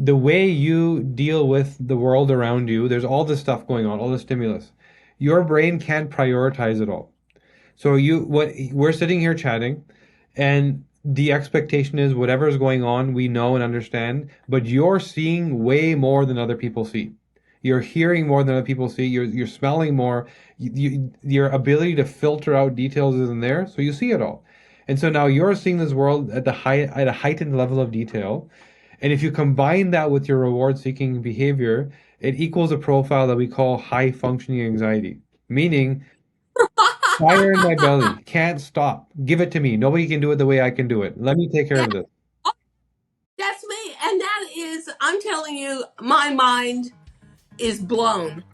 the way you deal with the world around you, there's all this stuff going on, all the stimulus. Your brain can't prioritize it all. So what we're sitting here chatting, and the expectation is whatever is going on, we know and understand, but you're seeing way more than other people see. You're hearing more than other people see. You're smelling more. Your ability to filter out details isn't there, so you see it all. And so now you're seeing this world at a heightened level of detail. And if you combine that with your reward seeking behavior, it equals a profile that we call high functioning anxiety, meaning fire in my belly. Can't stop. Give it to me. Nobody can do it the way I can do it. Let me take care Yeah, of this. that's me. And that is, I'm telling you, my mind is blown.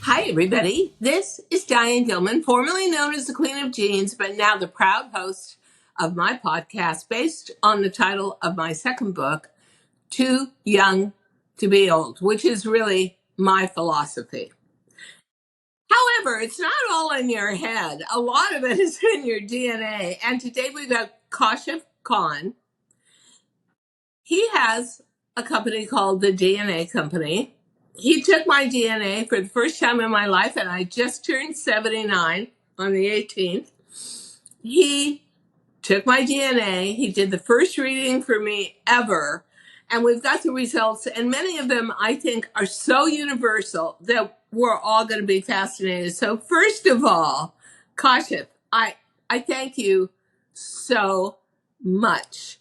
Hi, everybody. This is Diane Gilman, formerly known as the Queen of Jeans, but now the proud host of my podcast based on the title of my second book, Too Young to Be Old, which is really my philosophy. However, it's not all in your head. A lot of it is in your DNA. And today we've got Kashif Khan. He has a company called the DNA Company. He took my DNA for the first time in my life, and I just turned 79 on the 18th. He took my DNA. He did the first reading for me ever. And we've got the results. And many of them, I think, are so universal that we're all going to be fascinated. So first of all, Kashif, I thank you so much.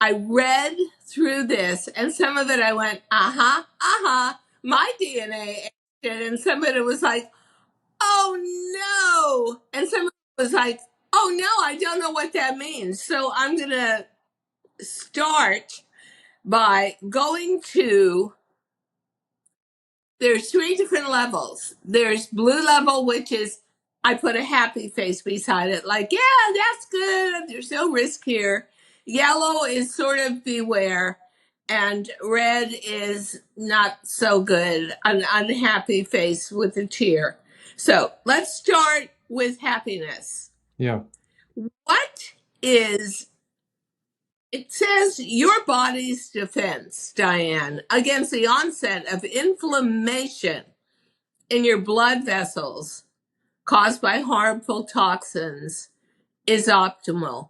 I read through this, and some of it I went, my DNA. And some of it was like, oh no. And some of it was like, oh no, I don't know what that means. So I'm going to start by going to, there's 3 different levels. There's blue level, which is, I put a happy face beside it, like, yeah, that's good. There's no risk here. Yellow is sort of beware. And red is not so good, an unhappy face with a tear. So let's start with happiness. Yeah. What is, it says, your body's defense, Diane, against the onset of inflammation in your blood vessels caused by harmful toxins is optimal.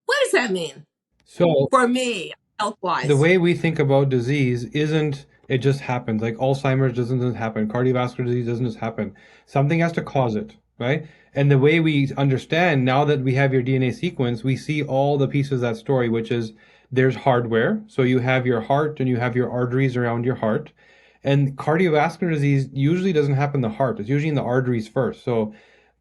What does that mean So for me, health the wise? way we think about disease isn't it just happens. Like Alzheimer's doesn't just happen. Cardiovascular disease doesn't just happen. Something has to cause it, right? And the way we understand now that we have your DNA sequence, we see all the pieces of that story, which is there's hardware. So you have your heart and you have your arteries around your heart. And cardiovascular disease usually doesn't happen in the heart. It's usually in the arteries first. So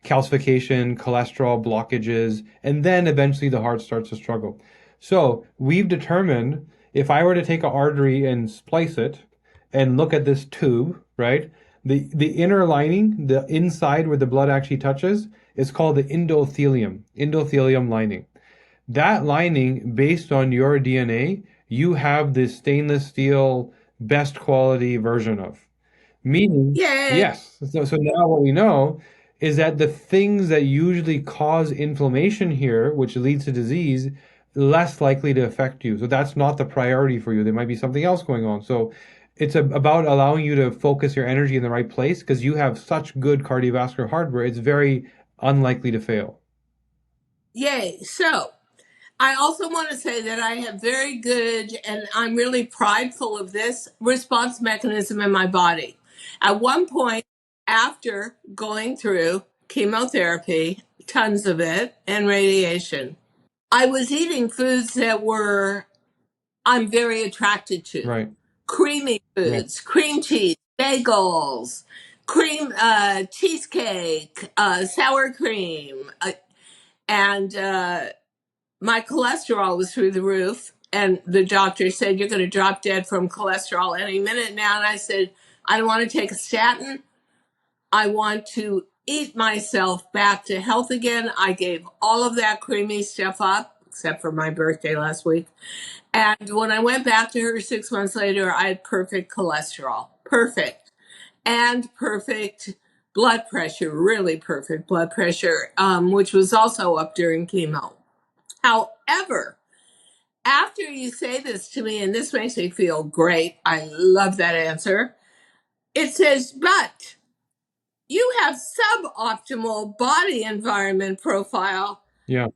calcification, cholesterol blockages, and then eventually the heart starts to struggle. So we've determined if I were to take an artery and splice it and look at this tube, right? The inner lining, the inside where the blood actually touches, is called the endothelium lining. That lining, based on your DNA, you have this stainless steel, best quality version of. Meaning, Yay. yes. So now what we know is that the things that usually cause inflammation here, which leads to disease, less likely to affect you. So that's not the priority for you. There might be something else going on. So it's about allowing you to focus your energy in the right place because you have such good cardiovascular hardware. It's very unlikely to fail. Yay. So I also want to say that I have very good, and I'm really prideful of this response mechanism in my body. At one point, after going through chemotherapy, tons of it, and radiation, I was eating foods that I'm very attracted to. Right. Creamy Yeah. foods, cream cheese, bagels, cream cheesecake, sour cream, and my cholesterol was through the roof. And the doctor said, you're going to drop dead from cholesterol any minute now. And I said, I don't want to take a statin. I want to eat myself back to health again. I gave all of that creamy stuff up, except for my birthday last week. And when I went back to her 6 months later, I had perfect cholesterol. Perfect. And perfect blood pressure, really perfect blood pressure, which was also up during chemo. However, after you say this to me, and this makes me feel great, I love that answer. It says, but you have suboptimal body environment profile. Yeah.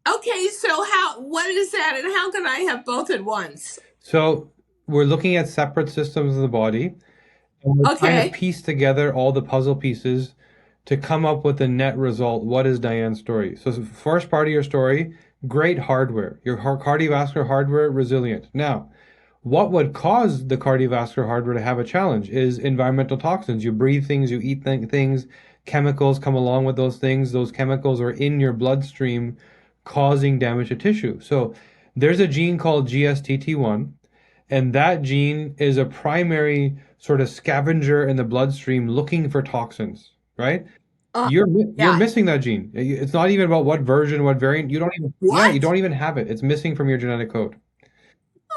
Okay, so what is that, and how can I have both at once? So we're looking at separate systems of the body, and we're trying to Okay. piece together all the puzzle pieces to come up with the net result. What is Diane's story? So, first part of your story, great hardware. Your cardiovascular hardware, resilient. Now, what would cause the cardiovascular hardware to have a challenge is environmental toxins. You breathe things, you eat things, chemicals come along with those things. Those chemicals are in your bloodstream causing damage to tissue. So there's a gene called GSTT1, and that gene is a primary sort of scavenger in the bloodstream looking for toxins, right? Uh, You're yeah. missing that gene. It's not even about what version, what variant. You don't even, yeah, you What? don't even have it. It's missing from your genetic code.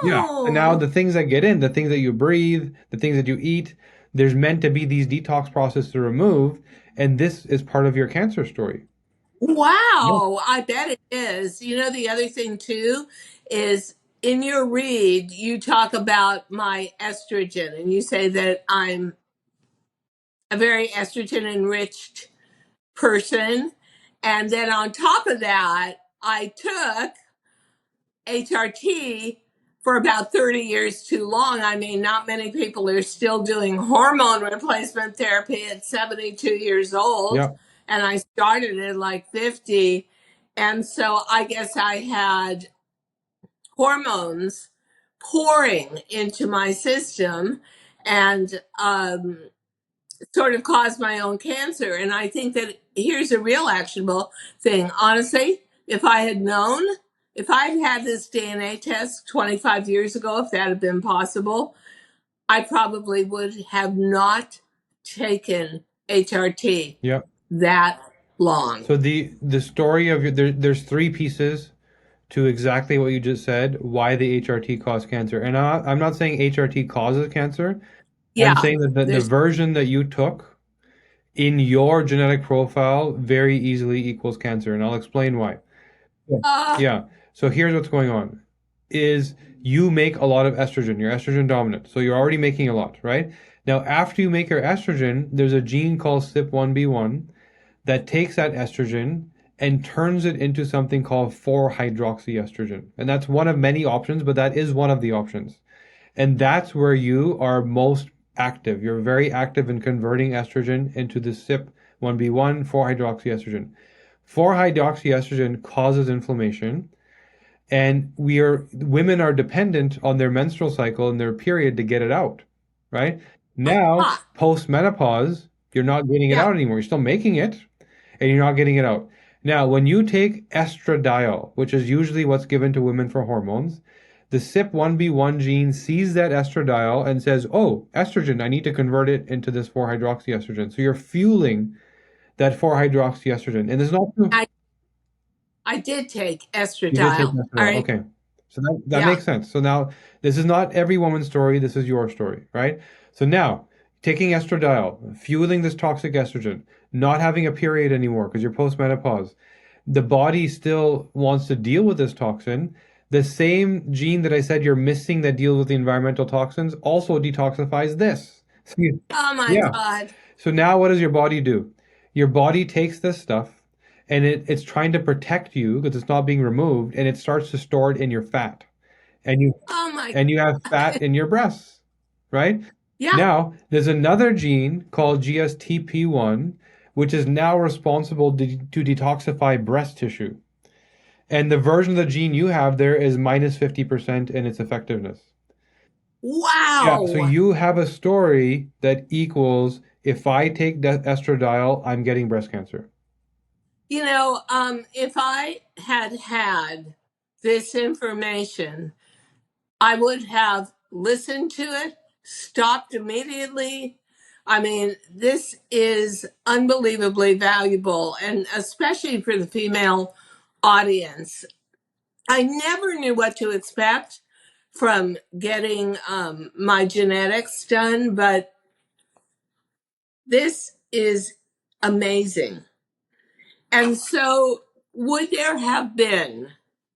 Yeah. And now Oh, the things that get in, the things that you breathe, the things that you eat, there's meant to be these detox processes to remove, and this is part of your cancer story. Yeah. wow. I bet it is. You know, the other thing too is in your read, you talk about my estrogen and you say that I'm a very estrogen enriched person. And then on top of that, I took HRT for about 30 years too long. I mean, not many people are still doing hormone replacement therapy at 72 years old. Yeah. And I started at like 50. And so I guess I had hormones pouring into my system and sort of caused my own cancer. And I think that here's a real actionable thing. Honestly, if I had known, if I'd had this DNA test 25 years ago, if that had been possible, I probably would have not taken HRT Yeah. that long. So the story of there's three pieces to exactly what you just said, why the HRT caused cancer. And I'm not saying HRT causes cancer. I'm Yeah, saying that the there's, version that you took in your genetic profile very easily equals cancer, and I'll explain why. Yeah. uh, Yeah. So here's what's going on is you make a lot of estrogen. You're estrogen dominant. So you're already making a lot, right? Now, after you make your estrogen, there's a gene called CYP1B1 that takes that estrogen and turns it into something called 4-hydroxyestrogen. And that's one of many options, but that is one of the options. And that's where you are most active. You're very active in converting estrogen into the CYP1B1, 4-hydroxyestrogen. 4-hydroxyestrogen causes inflammation, and women are dependent on their menstrual cycle and their period to get it out, right? Now, ah, post menopause, you're not getting it yeah. out anymore. You're still making it, and you're not getting it out. Now, when you take estradiol, which is usually what's given to women for hormones, the CYP1B1 gene sees that estradiol and says, "Oh, estrogen, I need to convert it into this 4-hydroxyestrogen." So you're fueling that 4-hydroxyestrogen. And it's not I, I did take You did take estradiol. All estradiol. right. Okay. So that Yeah. makes sense. So now this is not every woman's story, this is your story, right? So now taking estradiol, fueling this toxic estrogen, not having a period anymore because you're postmenopause, the body still wants to deal with this toxin. The same gene that I said you're missing that deals with the environmental toxins also detoxifies this. So Oh my yeah. God. So now what does your body do? Your body takes this stuff and it's trying to protect you because it's not being removed, and it starts to store it in your fat. And you Oh my and you have fat God. in your breasts, right? Yeah. Now, there's another gene called GSTP1 which is now responsible to detoxify breast tissue. And the version of the gene you have there is minus 50% in its effectiveness. Yeah, so Wow. you have a story that equals if I take estradiol, I'm getting breast cancer. You know, if I had had this information, I would have listened to it, stopped immediately. I mean, this is unbelievably valuable, and especially for the female audience. I never knew what to expect from getting my genetics done, but this is amazing. And so, would there have been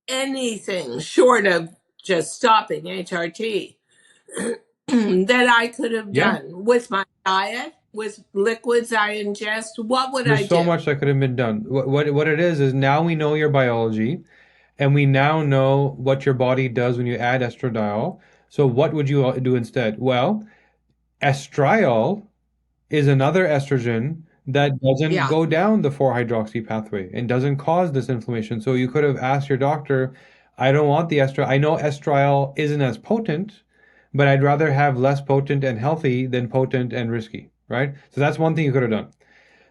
anything short of just stopping HRT that I could have Yeah. done with my diet, with liquids I ingest? What would I There's so do? much that could have been done. What it is now we know your biology, and we now know what your body does when you add estradiol. So what would you do instead? Well, estriol is another estrogen that doesn't Yeah, go down the 4-hydroxy pathway and doesn't cause this inflammation. So you could have asked your doctor, I don't want the estriol. I know estriol isn't as potent, but I'd rather have less potent and healthy than potent and risky, right? So that's one thing you could have done.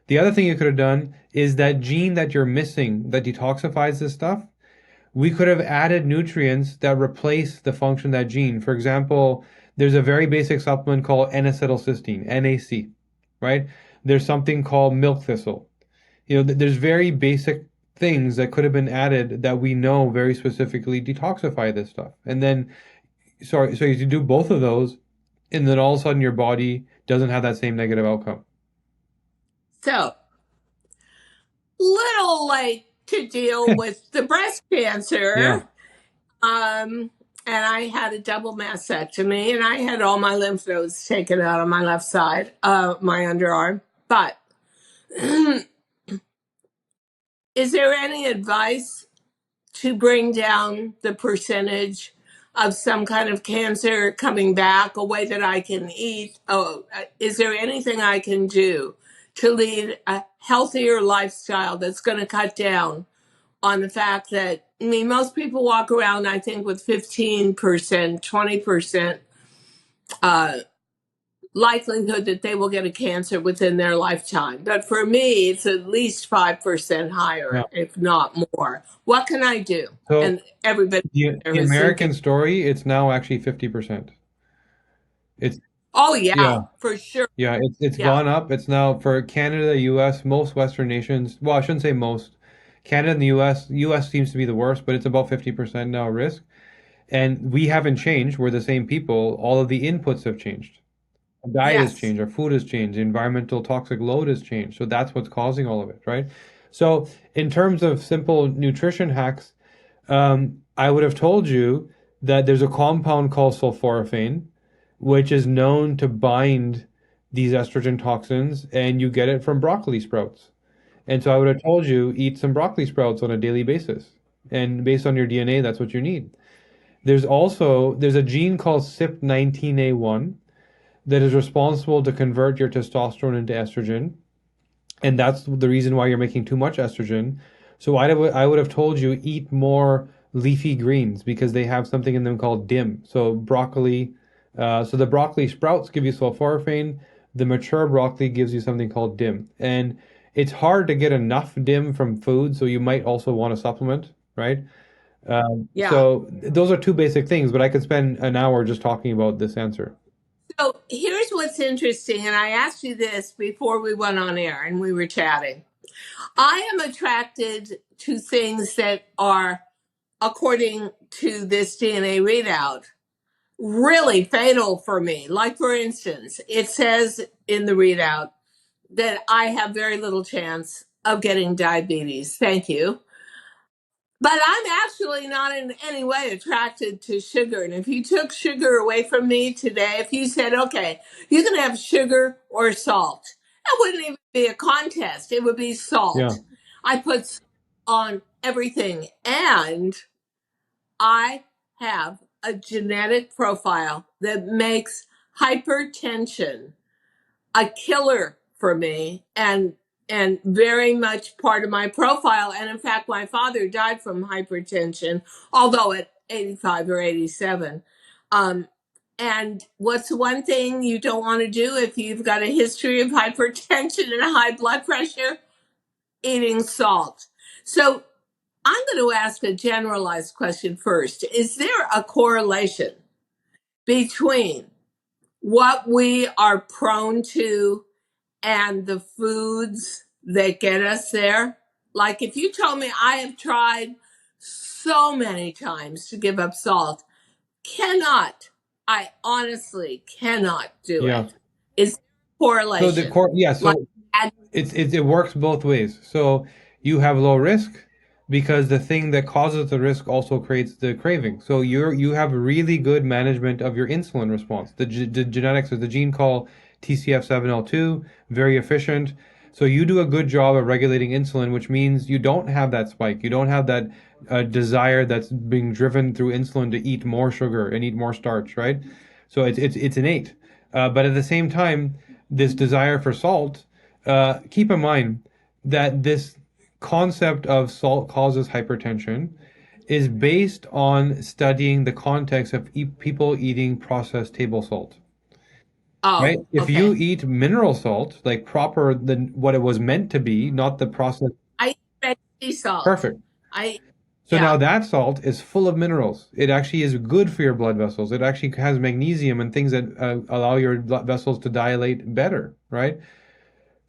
The other thing you could have done is that gene that you're missing that detoxifies this stuff, we could have added nutrients that replace the function of that gene. For example, there's a very basic supplement called N-acetylcysteine, NAC, right? There's something called milk thistle. There's very basic things that could have been added that we know very specifically detoxify this stuff. And then, sorry, so you do both of those, and then all of a sudden your body doesn't have that same negative outcome. so little late to deal with the breast Yeah. cancer. And I had a double mastectomy, and I had all my lymph nodes taken out on my left side, my underarm. But is there any advice to bring down the percentage of some kind of cancer coming back, a way that I can eat? Oh, is there anything I can do to lead a healthier lifestyle that's going to cut down on the fact that, I mean, most people walk around, I think, with 15%, 20% uh, likelihood that they will get a cancer within their lifetime. But for me, it's at least 5% Yeah. higher, if not more. What can I do? So And everybody the who's thinking, American story, it's now actually 50%. It's oh, yeah, yeah, for sure. yeah, it's Yeah. gone up. It's now for Canada, US, most Western nations. Well, I shouldn't say most. Canada and the US, US seems to be the worst, but it's about 50% now risk. And we haven't changed. We're the same people. All of the inputs have changed. Our diet has Yes. changed, our food has changed, the environmental toxic load has changed. So that's what's causing all of it, right? So in terms of simple nutrition hacks, I would have told you that there's a compound called sulforaphane, which is known to bind these estrogen toxins, and you get it from broccoli sprouts. And so I would have told you eat some broccoli sprouts on a daily basis. And based on your DNA, that's what you need. There's a gene called CYP19A1 that is responsible to convert your testosterone into estrogen, and that's the reason why you're making too much estrogen. So I would have told you eat more leafy greens because they have something in them called DIM. So broccoli, so the broccoli sprouts give you sulforaphane. The mature broccoli gives you something called DIM, and it's hard to get enough DIM from food, so you might also want to supplement, right? Yeah. So those are two basic things, but I could spend an hour just talking about this answer. So here's what's interesting, and I asked you this before we went on air and we were chatting. I am attracted to things that are, according to this DNA readout, really fatal for me. Like, for instance, it says in the readout that I have very little chance of getting diabetes. Thank you. But I'm actually not in any way attracted to sugar. And if you took sugar away from me today, if you said, okay, you can have sugar or salt, that wouldn't even be a contest. It would be Yeah, salt. I put salt on everything. And I have a genetic profile that makes hypertension a killer for me, and very much part of my profile. And in fact, my father died from hypertension, although at 85 or 87. And what's one thing you don't want to do if you've got a history of hypertension and high blood pressure? Eating salt. So I'm going to ask a generalized question first. Is there a correlation between what we are prone to and the foods that get us there? Like, if you told me, I have tried so many times to give up salt, cannot, I honestly cannot do yeah. it. Is there a So the correlation? core, yeah. Like, So And it works both ways. So you have low risk because the thing that causes the risk also creates the craving. So you have really good management of your insulin response. The genetics of the gene called TCF7L2, very efficient. So you do a good job of regulating insulin, which means you don't have that spike. You don't have that desire that's being driven through insulin to eat more sugar and eat more starch, right? So it's innate. But at the same time, this desire for salt, keep in mind that this concept of salt causes hypertension is based on studying the context of people eating processed table salt. Right? oh, If you okay. eat mineral salt, like proper than what it was meant to be, not the processed, I eat red sea salt. perfect. I So now Yeah. that salt is full of minerals. It actually is good for your blood vessels. It actually has magnesium and things that allow your blood vessels to dilate better, right?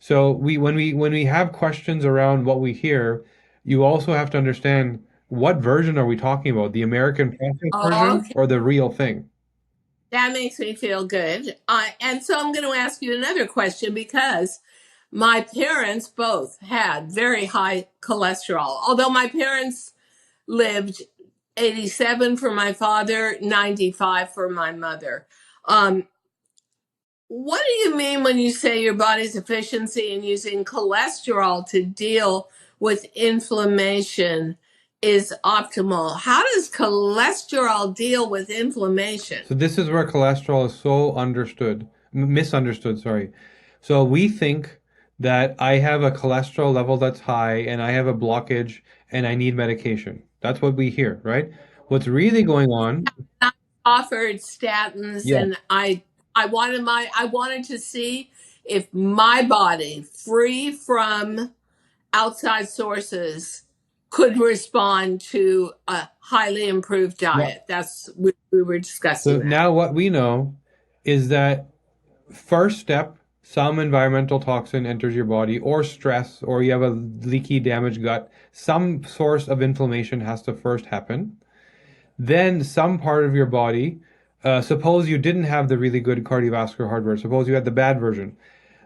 So when we have questions around what we hear, you also have to understand what version are we talking about, the American processed Oh, version okay. or the real thing? That makes me feel good. And so I'm going to ask you another question because my parents both had very high cholesterol. Although my parents lived 87 for my father, 95 for my mother. Um, what do you mean when you say your body's efficiency in using cholesterol to deal with inflammation is optimal? How does cholesterol deal with inflammation? So this is where cholesterol is so misunderstood, sorry. So we think that I have a cholesterol level that's high and I have a blockage and I need medication. That's what we hear, right? What's really going on? I offered statins, Yeah. and I wanted to see if my body, free from outside sources, could respond to a highly improved Yeah. diet. We were So discussing that. now what we know is that first step, some environmental toxin enters your body, or stress, or you have a leaky, damaged gut. Some source of inflammation has to first happen. Then some part of your body, suppose you didn't have the really good cardiovascular hardware, suppose you had the bad version,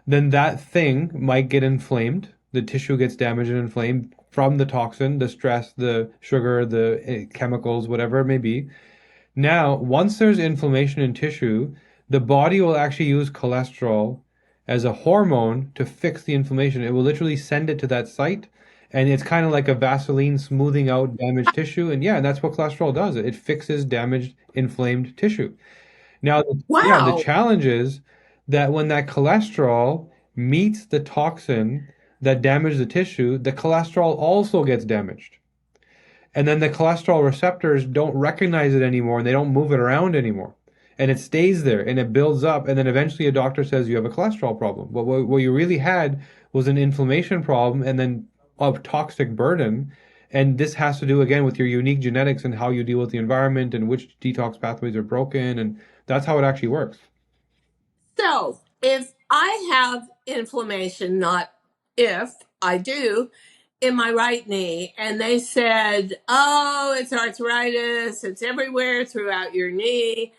then that thing might get inflamed. The tissue gets damaged and inflamed from the toxin, the stress, the sugar, the chemicals, whatever it may be. Now, once there's inflammation in tissue, the body will actually use cholesterol as a hormone to fix the inflammation. It will literally send it to that site, and it's kind of like a Vaseline smoothing out damaged tissue. And yeah, that's what cholesterol does. It fixes damaged, inflamed tissue. Now, yeah, the Wow. challenge is that when that cholesterol meets the toxin that damaged the tissue, the cholesterol also gets damaged. And then the cholesterol receptors don't recognize it anymore and they don't move it around anymore. And it stays there and it builds up. And then eventually a doctor says you have a cholesterol problem. But what you really had was an inflammation problem and then a toxic burden. And this has to do again with your unique genetics and how you deal with the environment and which detox pathways are broken. And that's how it actually works. So, if I have inflammation, not if I do, in my right knee, and they said, oh, it's arthritis, it's everywhere throughout your knee,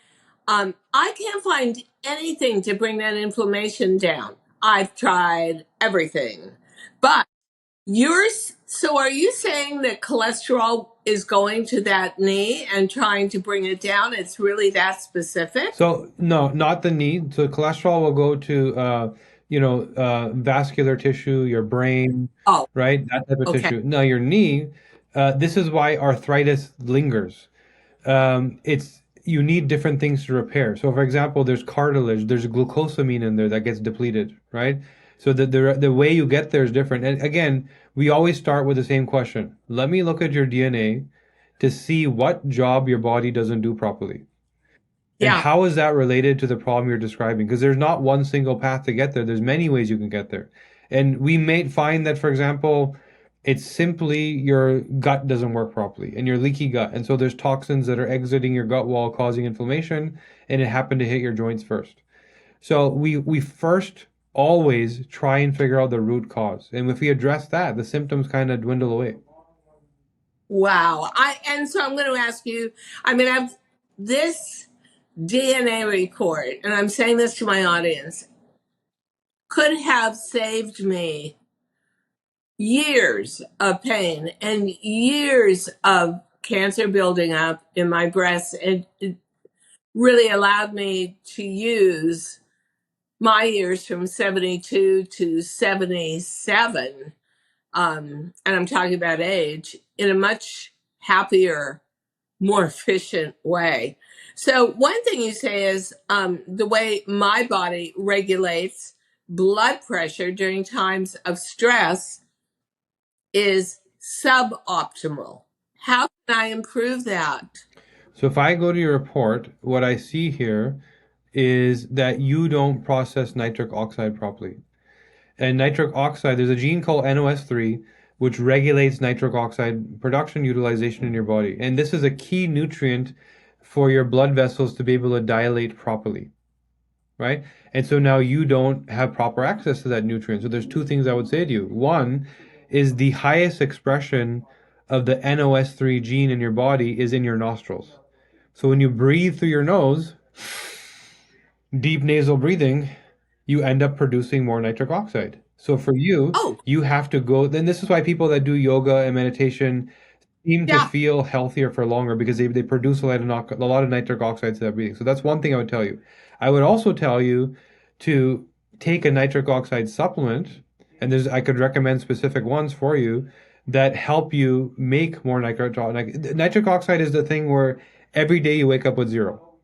I can't find anything to bring that inflammation down. I've tried everything. But so are you saying that cholesterol is going to that knee and trying to bring it down? It's really that specific? So no, not the knee. So cholesterol will go to vascular tissue, your brain, Oh, right? That type of okay. tissue. Now your knee, this is why arthritis lingers. It's you need different things to repair. So for example, there's cartilage, there's glucosamine in there that gets depleted, right? So the way you get there is different. And again, we always start with the same question. Let me look at your DNA to see what job your body doesn't do properly. And Yeah. how is that related to the problem you're describing? Because there's not one single path to get there. There's many ways you can get there. And we may find that, for example, it's simply your gut doesn't work properly and your leaky gut. And so there's toxins that are exiting your gut wall causing inflammation, and it happened to hit your joints first. So we first always try and figure out the root cause. And if we address that, the symptoms kind of dwindle away. Wow. And so I'm going to ask you, I mean, I've this DNA report, and I'm saying this to my audience. could have saved me years of pain and years of cancer building up in my breast. And it really allowed me to use my years from 72 to 77, and I'm talking about age, in a much happier, more efficient way. So, one thing you say is the way my body regulates blood pressure during times of stress is suboptimal. How can I improve that? So if I go to your report, what I see here is that you don't process nitric oxide properly. And nitric oxide, there's a gene called NOS3, which regulates nitric oxide production utilization in your body. And this is a key nutrient for your blood vessels to be able to dilate properly, right? And so now you don't have proper access to that nutrient. So there's two things I would say to you. One is the highest expression of the NOS3 gene in your body is in your nostrils. So when you breathe through your nose, deep nasal breathing, you end up producing more nitric oxide. So for you, Oh, you have to go. Then this is why people that do yoga and meditation seem to yeah. feel healthier for longer because they produce a lot of nitric oxide to that breathing. So that's one thing I would tell you. I would also tell you to take a nitric oxide supplement, and I could recommend specific ones for you that help you make more nitric oxide. Nitric oxide is the thing where every day you wake up with zero,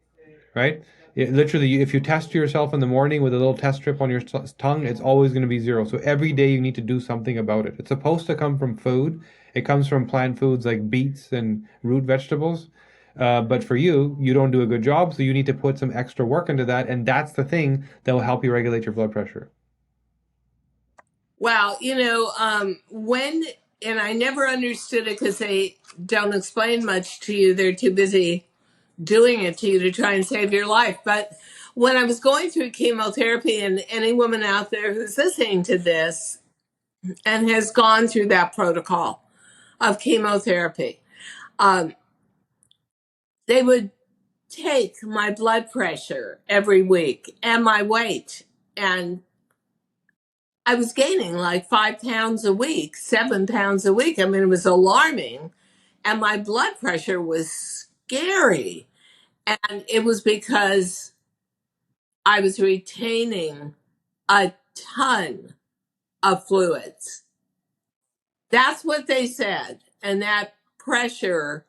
right? Literally, if you test yourself in the morning with a little test strip on your tongue, it's always going to be zero. So every day you need to do something about it. It's supposed to come from food. It comes from plant foods like beets and root vegetables. But for you, you don't do a good job, so you need to put some extra work into that, and that's the thing that will help you regulate your blood pressure. Wow. And I never understood it because they don't explain much to you. They're too busy doing it to you to try and save your life. But when I was going through chemotherapy, and any woman out there who's listening to this and has gone through that protocol of chemotherapy, um, they would take my blood pressure every week and my weight. And I was gaining like 5 pounds a week, 7 pounds a week. I mean, it was alarming. And my blood pressure was scary. And it was because I was retaining a ton of fluids. That's what they said. And that pressure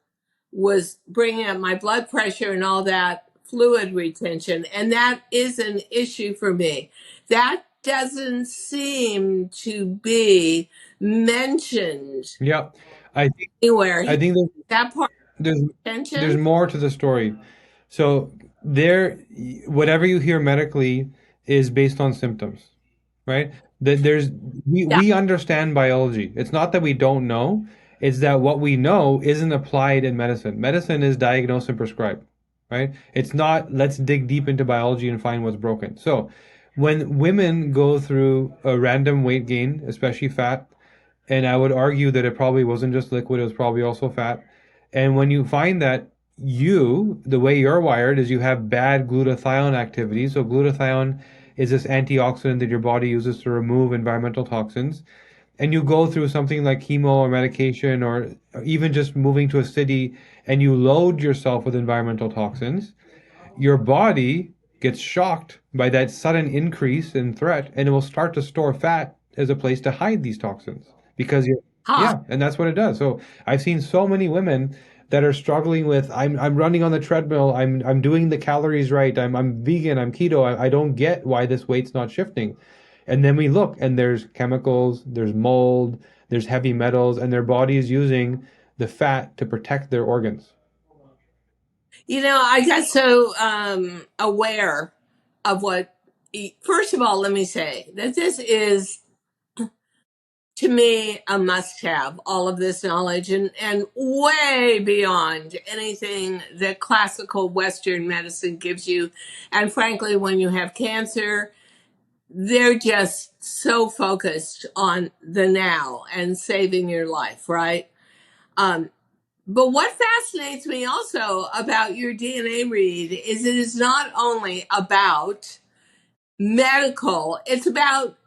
was bringing up my blood pressure and all that fluid retention. And that is an issue for me. That doesn't seem to be mentioned Yeah, I think anywhere. I think That part there's of there's retention. more to the story. So there, whatever you hear medically is based on symptoms, right? That there's Yeah. we understand biology. It's not that we don't know, it's that what we know isn't applied in medicine. Medicine is diagnose and prescribe, right? It's not let's dig deep into biology and find what's broken. So when women go through a random weight gain, especially fat, and I would argue that it probably wasn't just liquid, it was probably also fat. And when you find that the way you're wired is you have bad glutathione activity. So glutathione is this antioxidant that your body uses to remove environmental toxins. And you go through something like chemo or medication or even just moving to a city and you load yourself with environmental toxins, your body gets shocked by that sudden increase in threat and it will start to store fat as a place to hide these toxins because you're Huh. yeah, and that's what it does. So I've seen so many women that are struggling with I'm running on the treadmill, I'm doing the calories right, I'm vegan, I'm keto, I don't get why this weight's not shifting. And then we look and there's chemicals, there's mold, there's heavy metals, and their body is using the fat to protect their organs. I got so aware of what, first of all, let me say that this is, to me, a must have, all of this knowledge, and way beyond anything that classical Western medicine gives you. And frankly, when you have cancer, they're just so focused on the now and saving your life, right? Um, But what fascinates me also about your DNA read is it is not only about medical. It's about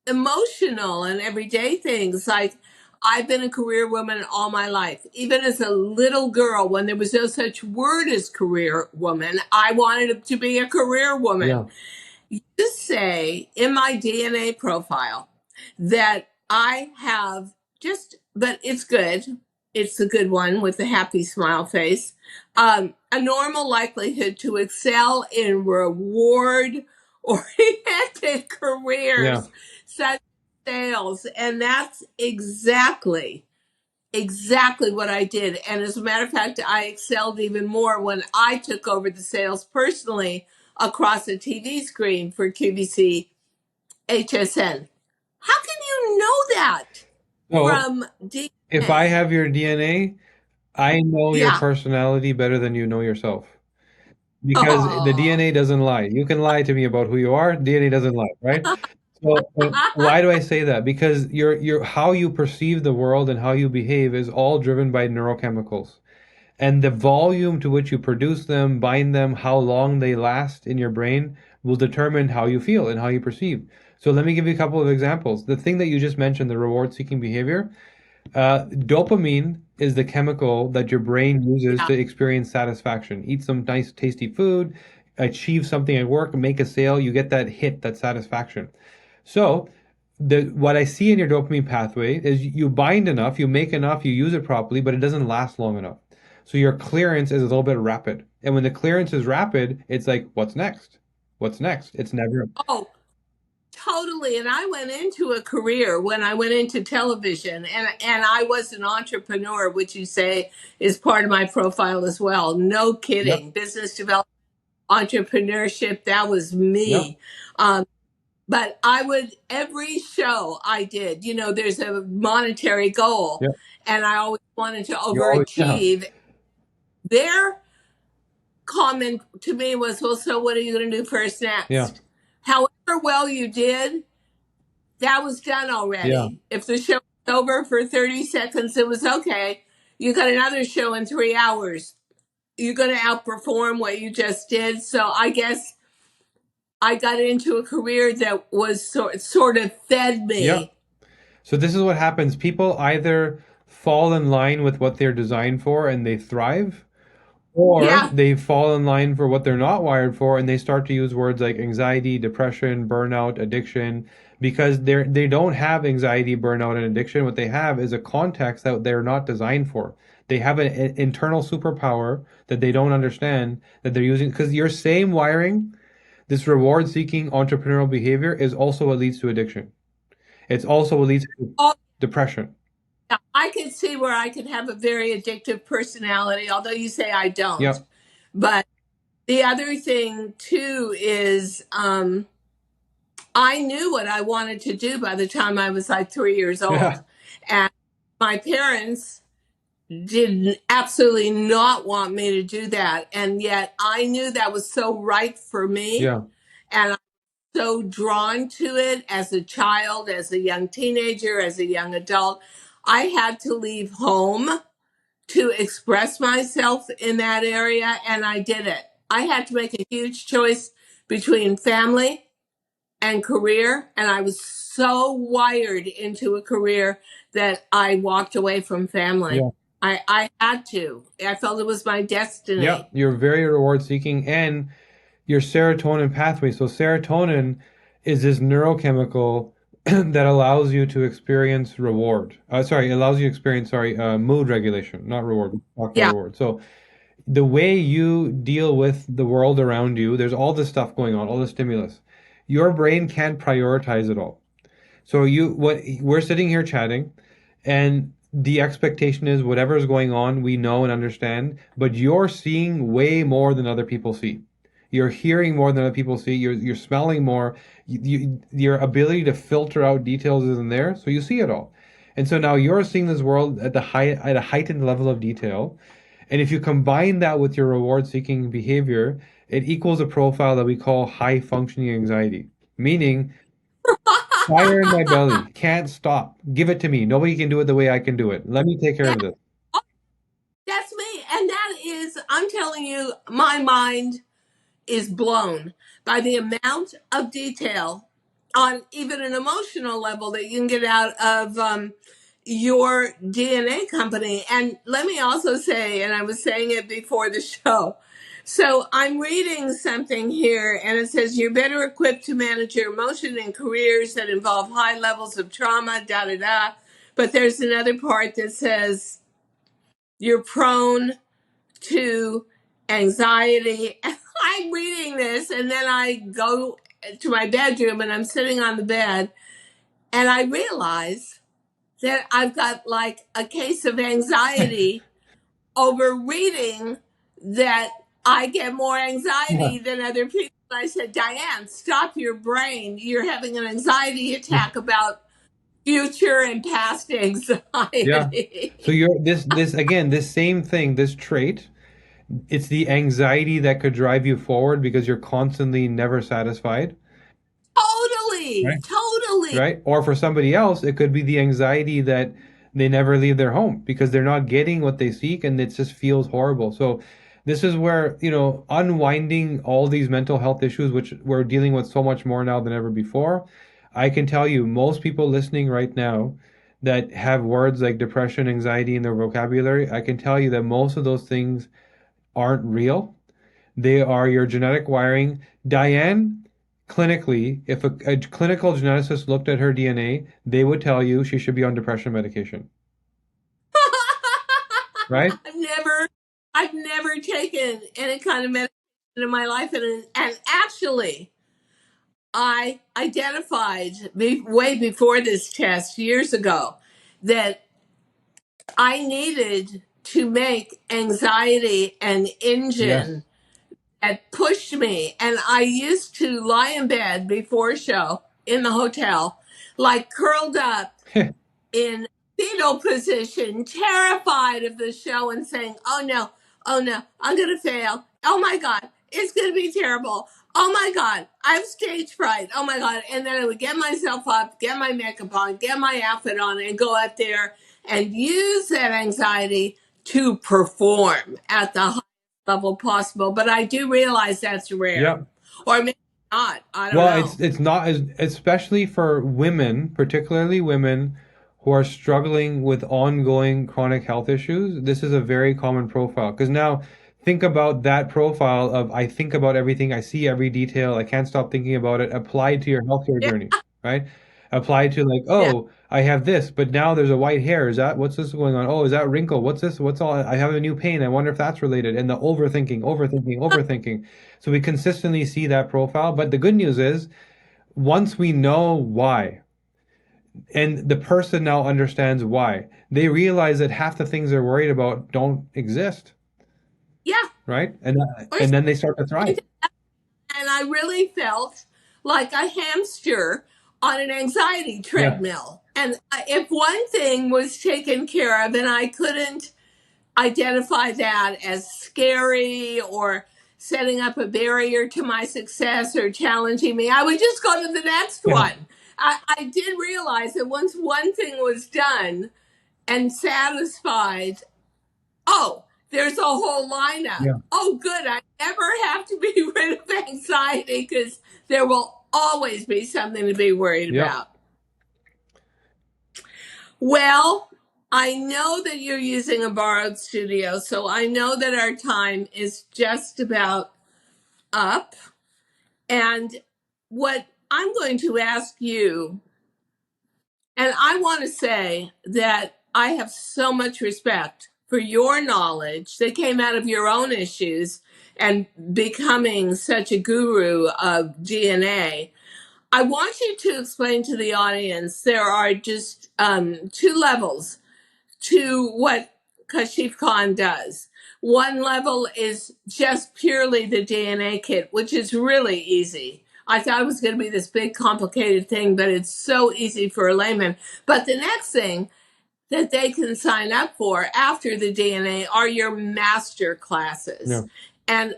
emotional and everyday things. Like, I've been a career woman all my life. Even as a little girl, when there was no such word as career woman, I wanted to be a career woman. Yeah. You say in my DNA profile that I have just, but it's good. It's a good one with the happy smile face. A normal likelihood to excel in reward oriented Yeah. careers such as sales. And that's exactly what I did. And as a matter of fact, I excelled even more when I took over the sales personally across a TV screen for QVC HSN. How can you know that So from if I DNA? have your DNA, I know your Yeah. personality better than you know yourself. Because the Oh. DNA doesn't lie. You can lie to me about who you are, DNA doesn't lie, right? So why do I say that? Because your how you perceive the world and how you behave is all driven by neurochemicals. And the volume to which you produce them, bind them, how long they last in your brain will determine how you feel and how you perceive. So let me give you a couple of examples. The thing that you just mentioned, the reward-seeking behavior, dopamine is the chemical that your brain uses Yeah. to experience satisfaction. Eat some nice, tasty food, achieve something at work, make a sale, you get that hit, that satisfaction. So, what I see in your dopamine pathway is you bind enough, you make enough, you use it properly, but it doesn't last long enough. So your clearance is a little bit rapid. And when the clearance is rapid, it's like, what's next? What's next? It's never. Oh, totally. And I went into a career when I went into television, and I was an entrepreneur, which you say is part of my profile as well. No Yep, kidding. Business development, entrepreneurship, that was yep, me. But I would, every show I did, there's a monetary goal, yep. and I always wanted to You always, yeah, overachieve. Their comment to me was, well, so what are you going to do first yeah, next? However well you did, that was done yeah, already. If the show was over for 30 seconds, it was okay. You got another show in 3 hours. You're going to outperform what you just did. So I guess I got into a career that was sort of fed yeah. me. So this is what happens. People either fall in line with what they're designed for and they thrive, or Yeah. they fall in line for what they're not wired for and they start to use words like anxiety, depression, burnout, addiction, because they don't have anxiety, burnout, and addiction. What they have is a context that they're not designed for. They have an internal superpower that they don't understand that they're using because your same wiring, this reward seeking entrepreneurial behavior is also what leads to addiction. It's also what leads to Oh, depression. yeah. I could see where I could have a very addictive personality, although you say I don't. Yep. But the other thing, too, is I knew what I wanted to do by the time I was like 3 years Yeah. old. And my parents did absolutely not want me to do that. And yet I knew that was so right for me. Yeah. And I'm so drawn to it as a child, as a young teenager, as a young adult. I had to leave home to express myself in that area, and I did it. I had to make a huge choice between family and career, and I was so wired into a career that I walked away from family. Yeah. I had to. I felt it was my Yeah. destiny. You're very reward seeking and your serotonin pathway. So serotonin is this neurochemical that allows you to experience reward. Sorry, it allows you to experience, sorry, mood regulation, not reward. We talked about Yeah. reward. So the way you deal with the world around you, there's all this stuff going on, all the stimulus. Your brain can't prioritize it all. So what we're sitting here chatting, and the expectation is whatever is going on, we know and understand, but you're seeing way more than other people see. You're hearing more than other people see. You're smelling more. Your ability to filter out details isn't there, so you see it all. And so now you're seeing this world at a heightened level of detail. And if you combine that with your reward seeking behavior, it equals a profile that we call high functioning anxiety, meaning fire in my belly. Can't stop. Give it to me. Nobody can do it the way I can do it. Let me take care Yeah, of this. that's me. And that is, I'm telling you, my mind is blown by the amount of detail on even an emotional level that you can get out of your DNA company. And let me also say, and I was saying it before the show, so I'm reading something here and it says you're better equipped to manage your emotion in careers that involve high levels of trauma, da da da. But there's another part that says you're prone to anxiety. And I'm reading this and then I go to my bedroom and I'm sitting on the bed and I realize that I've got like a case of anxiety over reading that I get more Yeah. anxiety than other people. I said, Diane, stop your brain. You're having an anxiety attack about future and past Yeah. So anxiety. you're this again, this same thing, this trait, it's the anxiety that could drive you forward because you're constantly never satisfied, Totally, right? totally. Right? Or for somebody else, it could be the anxiety that they never leave their home because they're not getting what they seek and it just feels horrible. So this is where, unwinding all these mental health issues, which we're dealing with so much more now than ever before. I can tell you, most people listening right now that have words like depression, anxiety in their vocabulary, I can tell you that most of those things aren't real. They are your genetic wiring. Diane, clinically, if a clinical geneticist looked at her DNA, they would tell you she should be on depression medication, right? I've never taken any kind of medication in my life, and actually, I identified way before this test years ago that I needed to make anxiety an Yes. engine that pushed me. And I used to lie in bed before a show in the hotel, like curled up in fetal position, terrified of the show and saying, oh no, I'm going to fail. Oh my God, it's going to be terrible. Oh my God, I have stage fright. Oh my God. And then I would get myself up, get my makeup on, get my outfit on, and go up there and use that anxiety to perform at the highest level possible. But I do realize that's rare. Yep. Or maybe not. I don't Well, know. it's not as especially for women, particularly women who are struggling with ongoing chronic health issues. This is a very common profile because now think about that profile of I think about everything, I see every detail, I can't stop thinking about it, applied to your healthcare Yeah. journey, right? Applied to like, Yeah. oh, I have this, but now there's a white hair. Is that what's this going on? Oh, is that wrinkle? What's this? What's all? I have a new pain. I wonder if that's related. And the overthinking, overthinking, overthinking. So we consistently see that profile. But the good news is, once we know why, and the person now understands why, they realize that half the things they're worried about don't exist, Yeah. right? Or And then they start to thrive. and I really felt like a hamster on an anxiety Yeah, treadmill. And if one thing was taken care of and I couldn't identify that as scary or setting up a barrier to my success or challenging me, I would just go to the next yeah, one. I did realize that once one thing was done and satisfied, oh, there's a whole lineup. yeah, Oh, good. I never have to be rid of anxiety because there will always be something to be worried yeah. about. Well, I know that you're using a borrowed studio, so I know that our time is just about up. And what I'm going to ask you, and I want to say that I have so much respect for your knowledge that came out of your own issues and becoming such a guru of DNA. I want you to explain to the audience there are just two levels to what Kashif Khan does. One level is just purely the DNA kit, which is really easy. I thought it was going to be this big complicated thing, but it's so easy for a layman. But the next thing that they can sign up for after the DNA are your master Yeah, classes. And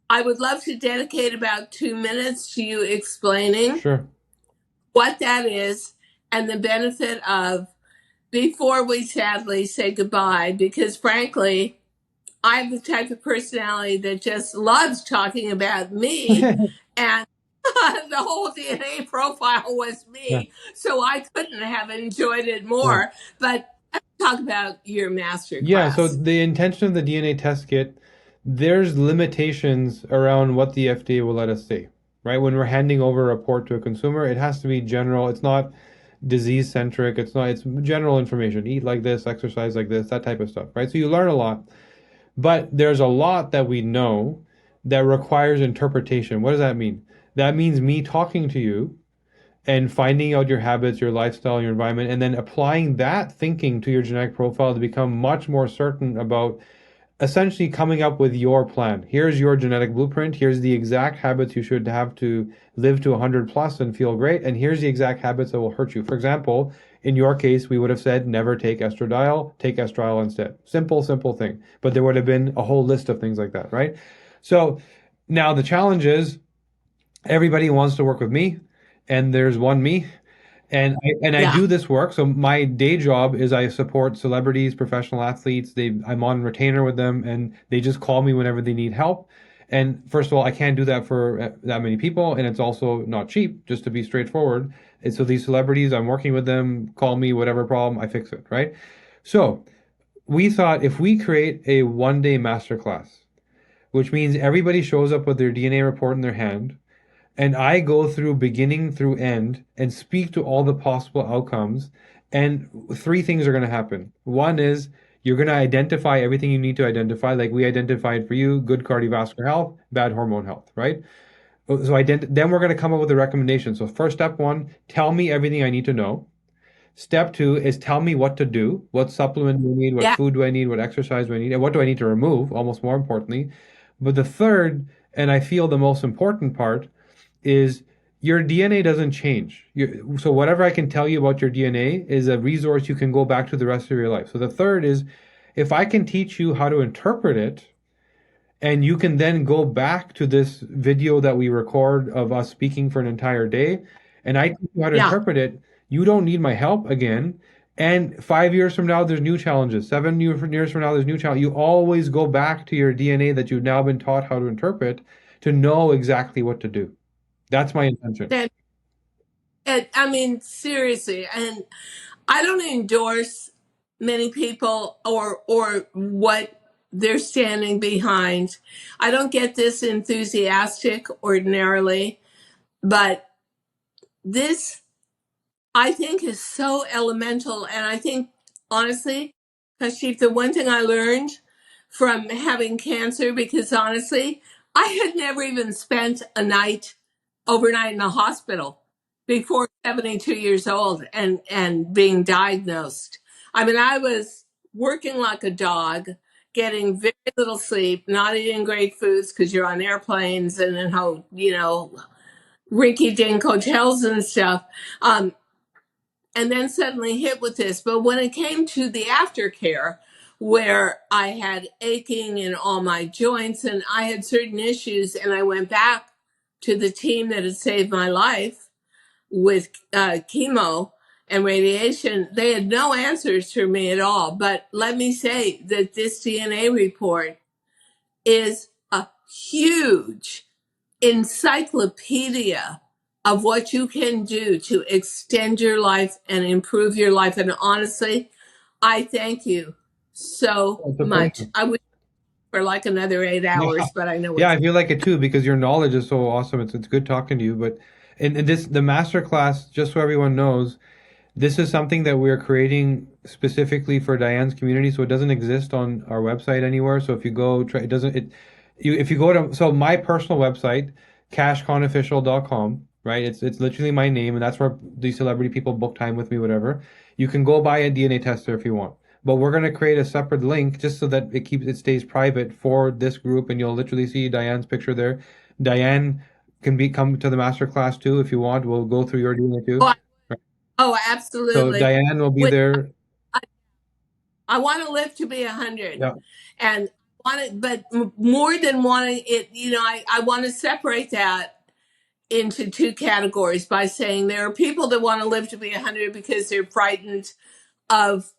I would love to dedicate about 2 minutes to you explaining sure. what that is and the benefit of before we sadly say goodbye, because frankly, I'm the type of personality that just loves talking about me, and the whole DNA profile was Yeah, me, so I couldn't have enjoyed it yeah. more. But let's talk about your master Yeah, so class. the intention of the DNA test kit, there's limitations around what the FDA will let us say, right? When we're handing over a report to a consumer, it has to be general. It's not disease centric. It's general information. Eat like this, exercise like this, that type of stuff, right? So you learn a lot, but there's a lot that we know that requires interpretation. What does that mean? That means me talking to you and finding out your habits, your lifestyle, your environment, and then applying that thinking to your genetic profile to become much more certain about essentially coming up with your plan. Here's your genetic blueprint. Here's the exact habits you should have to live to 100 plus and feel great. And here's the exact habits that will hurt you. For example, in your case, we would have said never take estradiol, take estriol instead. Simple, simple thing. But there would have been a whole list of things like that, right? So now the challenge is everybody wants to work with me, and there's one me, and I Yeah, do this work. So my day job is I support celebrities, professional athletes. I'm on retainer with them, and they just call me whenever they need help. And first of all, I can't do that for that many people, and it's also not cheap. Just to be straightforward, and so these celebrities, I'm working with them. Call me, whatever problem, I fix it. Right. So we thought if we create a 1 day masterclass, which means everybody shows up with their DNA report in their hand, and I go through beginning through end and speak to all the possible outcomes. And three things are going to happen. One is you're going to identify everything you need to identify, like we identified for you: good cardiovascular health, bad hormone health, right? So then we're going to come up with a recommendation. So first, step one, tell me everything I need to know. Step two is tell me what to do, what supplement do I need, what yeah, food do I need, what exercise do I need, and what do I need to remove, almost more importantly. But the third, and I feel the most important part, is your DNA doesn't change. So whatever I can tell you about your DNA is a resource you can go back to the rest of your life. So the third is if I can teach you how to interpret it, and you can then go back to this video that we record of us speaking for an entire day, and I teach you how to yeah. interpret it, you don't need my help again. And 5 years from now, there's new challenges. 7 years from now, there's new challenges. You always go back to your DNA that you've now been taught how to interpret to know exactly what to do. That's my intention. That, I mean, seriously, and I don't endorse many people or what they're standing behind. I don't get this enthusiastic ordinarily, but this I think is so elemental. And I think, honestly, Kashif, the one thing I learned from having cancer, because honestly, I had never even spent a night overnight in a hospital before 72 years old and being diagnosed. I mean, I was working like a dog, getting very little sleep, not eating great foods because you're on airplanes and in rinky dink hotels and stuff. Um, and then suddenly hit with this. But when it came to the aftercare, where I had aching in all my joints and I had certain issues, and I went back to the team that had saved my life with chemo and radiation, they had no answers for me at all. But let me say that this DNA report is a huge encyclopedia of what you can do to extend your life and improve your life. And honestly, I thank you so It's a much. pleasure. I wish for like another eight Yeah, hours, but I know yeah, it's I feel like it too because your knowledge is so awesome. It's good talking to you. But in this the master class, just so everyone knows, this is something that we're creating specifically for Diane's community, so it doesn't exist on our website anywhere. So if you go try, it doesn't it you if you go to so my personal website, cashconofficial.com, right? It's literally my name, and that's where these celebrity people book time with me, whatever. You can go buy a DNA tester if you want. But we're going to create a separate link just so that it stays private for this group, and you'll literally see Diane's picture there. Diane can come to the master class too if you want. We'll go through your DNA oh, too. oh, So absolutely. Diane will be With there. I want to live to be 100, Yeah. and want it, but more than wanting it, I want to separate that into two categories by saying there are people that want to live to be 100 because they're frightened of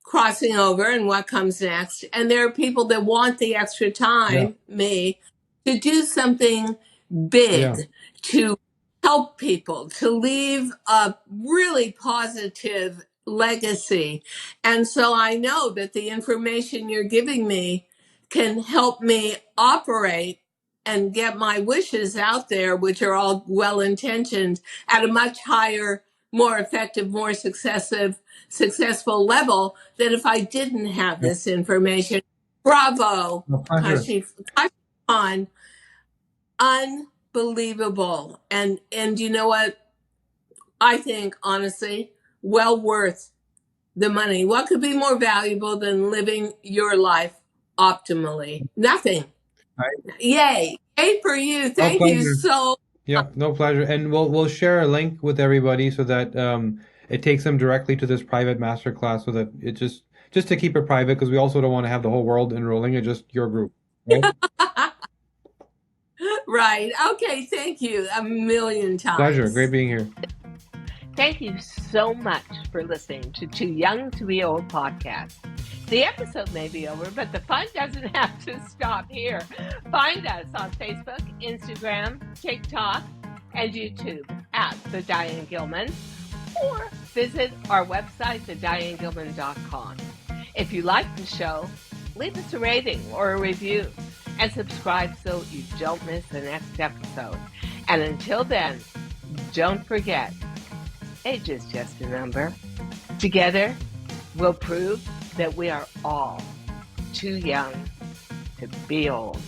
crossing over and what comes next. And there are people that want the extra Yeah. time, me, to do something Yeah. big, to help people, to leave a really positive legacy. And so I know that the information you're giving me can help me operate and get my wishes out there, which are all well intentioned, at a much higher, more effective, more successful level than if I didn't have Yeah. this information. Bravo, My pleasure. Kashif Khan, unbelievable. And you know what? I think honestly, well worth the money. What could be more valuable than living your life optimally? Nothing. Right. Yay. Yay for you. No Thank you pleasure. so. Yeah, no pleasure. And we'll share a link with everybody so that it takes them directly to this private masterclass so that it just to keep it private because we also don't want to have the whole world enrolling in just your group. Right? Right. Okay. Thank you a million Pleasure. Great times. being here. Thank you so much for listening to Too Young to Be Old podcast. The episode may be over, but the fun doesn't have to stop here. Find us on Facebook, Instagram, TikTok, and YouTube at The Diane Gilman, or visit our website, thedianegilman.com. If you like the show, leave us a rating or a review and subscribe so you don't miss the next episode. And until then, don't forget, age is just a number. Together, we'll prove that we are all too young to be old.